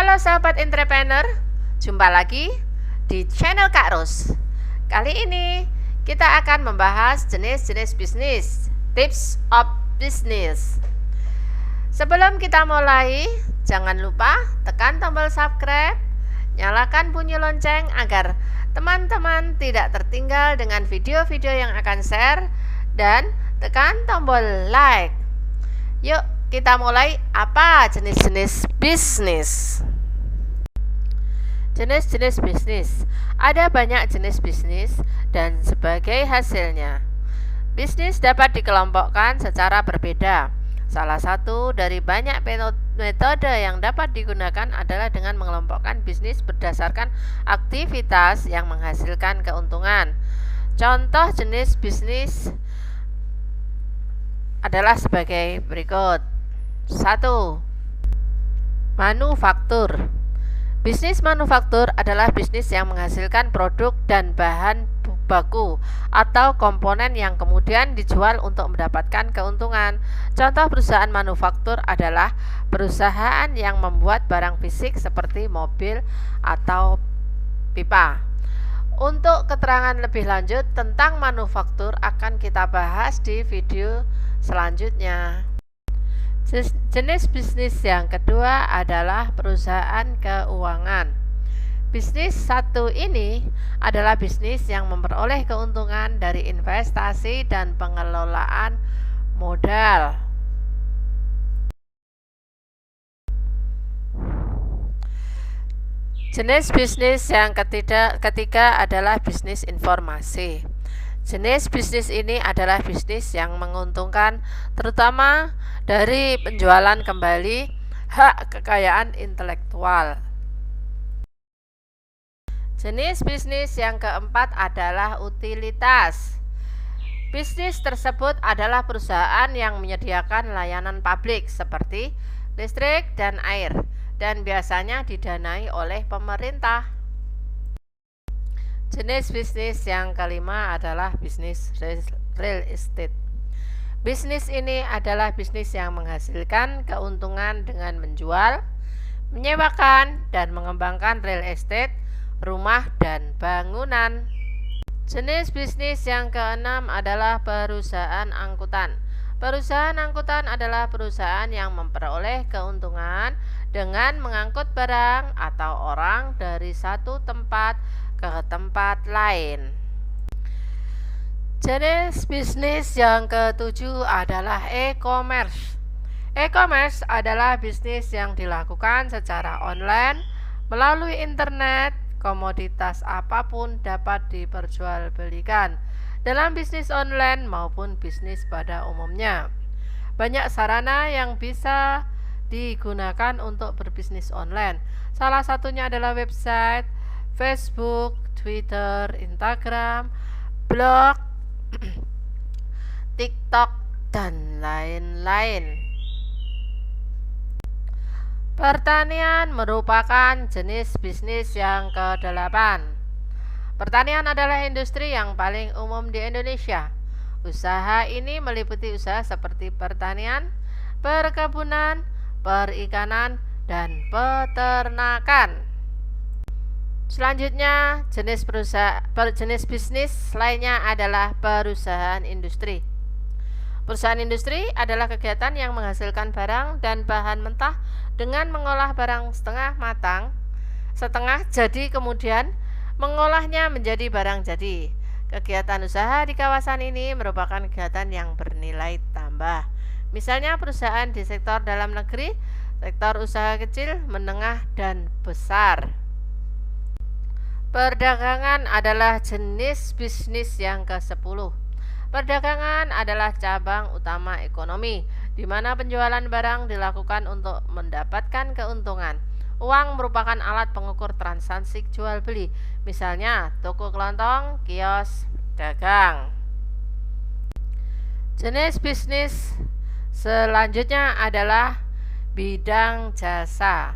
Halo sahabat entrepreneur, jumpa lagi di channel Kak Ros. Kali ini kita akan membahas jenis-jenis bisnis, tips of business. Sebelum kita mulai, jangan lupa tekan tombol subscribe, nyalakan bunyi lonceng agar teman-teman tidak tertinggal dengan video-video yang akan share, dan tekan tombol like. Yuk kita mulai. Apa jenis-jenis bisnis? Jenis-jenis bisnis. Ada banyak jenis bisnis dan sebagai hasilnya. Bisnis dapat dikelompokkan secara berbeda. Salah satu dari banyak metode yang dapat digunakan adalah dengan mengelompokkan bisnis berdasarkan aktivitas yang menghasilkan keuntungan. Contoh jenis bisnis adalah sebagai berikut. 1. Manufaktur. Bisnis manufaktur adalah bisnis yang menghasilkan produk dan bahan baku atau komponen yang kemudian dijual untuk mendapatkan keuntungan. Contoh perusahaan manufaktur adalah perusahaan yang membuat barang fisik seperti mobil atau pipa. Untuk keterangan lebih lanjut tentang manufaktur akan kita bahas di video selanjutnya. Jenis bisnis yang kedua adalah perusahaan keuangan. Bisnis satu ini adalah bisnis yang memperoleh keuntungan dari investasi dan pengelolaan modal. Jenis bisnis yang ketiga adalah bisnis informasi. Jenis bisnis ini adalah bisnis yang menguntungkan terutama dari penjualan kembali hak kekayaan intelektual. Jenis bisnis yang keempat adalah utilitas. Bisnis tersebut adalah perusahaan yang menyediakan layanan publik seperti listrik dan air, dan biasanya didanai oleh pemerintah. Jenis bisnis yang kelima adalah bisnis real estate. Bisnis ini adalah bisnis yang menghasilkan keuntungan dengan menjual, menyewakan, dan mengembangkan real estate, rumah, dan bangunan. Jenis bisnis yang keenam adalah perusahaan angkutan. Perusahaan angkutan adalah perusahaan yang memperoleh keuntungan dengan mengangkut barang atau orang dari satu tempat ke tempat lain. Jenis bisnis yang ketujuh adalah e-commerce. E-commerce adalah bisnis yang dilakukan secara online melalui internet. Komoditas apapun dapat diperjualbelikan dalam bisnis online maupun bisnis pada umumnya. Banyak sarana yang bisa digunakan untuk berbisnis online. Salah satunya adalah website, Facebook, Twitter, Instagram, blog, TikTok, dan lain-lain. Pertanian merupakan jenis bisnis yang ke-8. Pertanian adalah industri yang paling umum di Indonesia. Usaha ini meliputi usaha seperti pertanian, perkebunan, perikanan, dan peternakan. Selanjutnya, jenis bisnis lainnya adalah perusahaan industri. Perusahaan industri adalah kegiatan yang menghasilkan barang dan bahan mentah dengan mengolah barang setengah matang, setengah jadi, kemudian mengolahnya menjadi barang jadi. Kegiatan usaha di kawasan ini merupakan kegiatan yang bernilai tambah. Misalnya perusahaan di sektor dalam negeri, sektor usaha kecil, menengah, dan besar. Perdagangan adalah jenis bisnis yang ke-10. Perdagangan adalah cabang utama ekonomi, di mana penjualan barang dilakukan untuk mendapatkan keuntungan. Uang merupakan alat pengukur transaksi jual beli, misalnya toko kelontong, kios, dagang. Jenis bisnis selanjutnya adalah bidang jasa.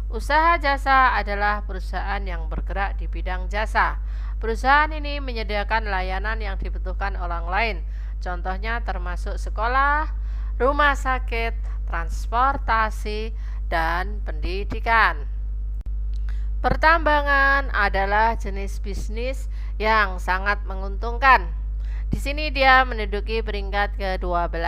Usaha jasa adalah perusahaan yang bergerak di bidang jasa. Perusahaan ini menyediakan layanan yang dibutuhkan orang lain. Contohnya termasuk sekolah, rumah sakit, transportasi, dan pendidikan. Pertambangan adalah jenis bisnis yang sangat menguntungkan. Di sini dia menduduki peringkat ke-12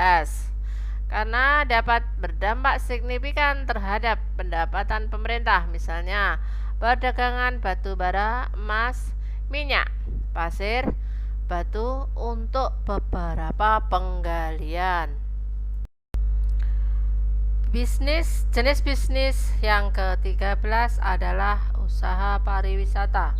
karena dapat berdampak signifikan terhadap pendapatan pemerintah, misalnya perdagangan batu bara, emas, minyak, pasir, batu untuk beberapa penggalian. Jenis bisnis yang ke-13 adalah usaha pariwisata.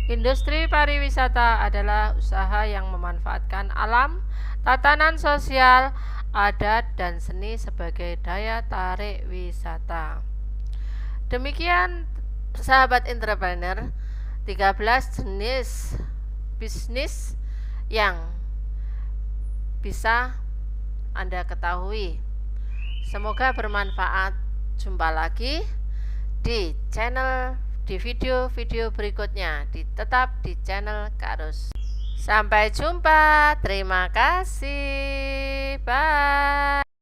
Industri pariwisata adalah usaha yang memanfaatkan alam, tatanan sosial, adat, dan seni sebagai daya tarik wisata. Demikian sahabat entrepreneur, 13 jenis bisnis yang bisa Anda ketahui. Semoga bermanfaat. Jumpa lagi di video-video berikutnya. Tetap di channel Kak Ros. Sampai jumpa. Terima kasih. Bye.